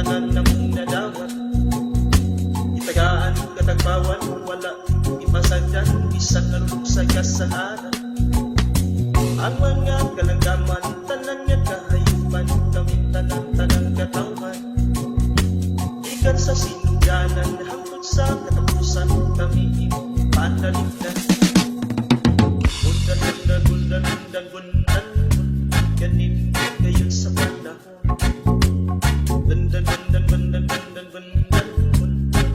tanan namong nadawat. Itagaan katagbawan wala ipasagdan bisan nalulog sa kasalanan. Ang mga kalanggaman tanan nga kahayupan kami tanan katawan. Ikan sa sinugdanan hangtod sa katapusan kami panaligdan. Bundan ganin kayon sa panahon. Bundan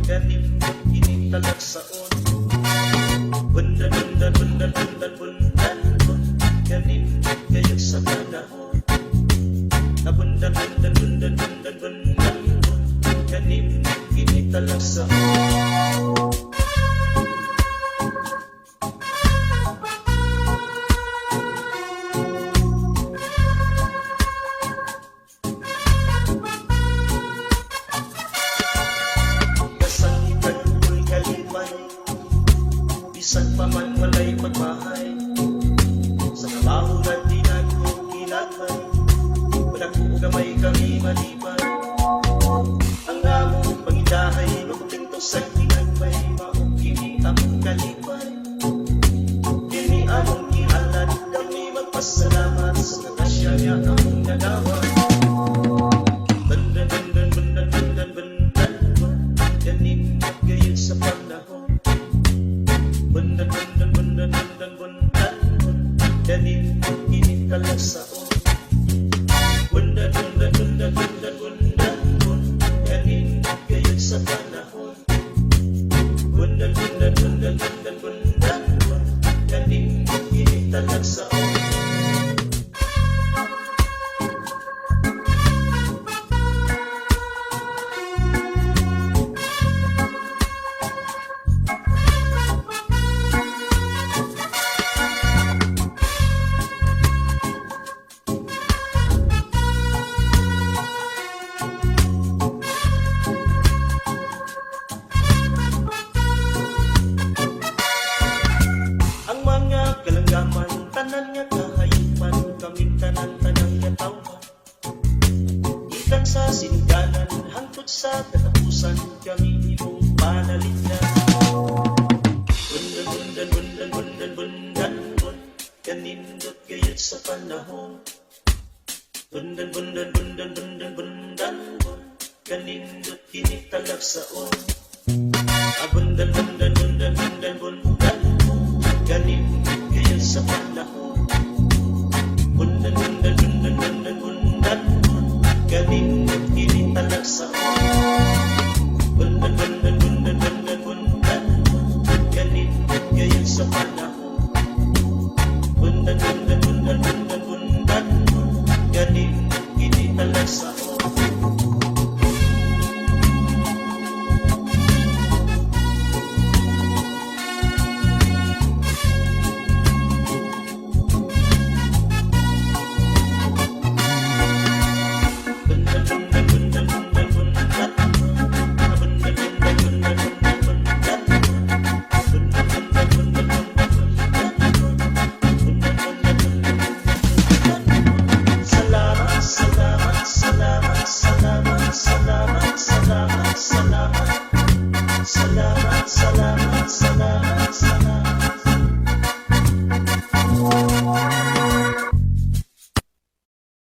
ganin initalag saon. Bundan ganin kayon sa panahon. Bundan ganin initalag saon. Bisan pa man walay pagmahay, sa trabaho na di nagkukinagmay, walang gamay kami malibay. Ang among pangidahay, magpinto sa kinagmay, maukini ang kalipay. Kini among kialan, kami magpasalamat sa nakasya niya ang nagawa. Bundan, ganin gayon sa panahon. Bundan, ganin initalag saon. Bundan, ganin gayon sa panahon. Bundan, ganin initalag saon. Tanan nga kahayupan kami tanan nga tawhan. Ikan sa sinugdanan hangtod sa katapusan kami imong panaligdan. Bundan, kanindot gayud sa panahon. Bundan, kanindot initalag saon. Bundan, kanindot gayud sa panahon. Bundan, ganin initalag saon.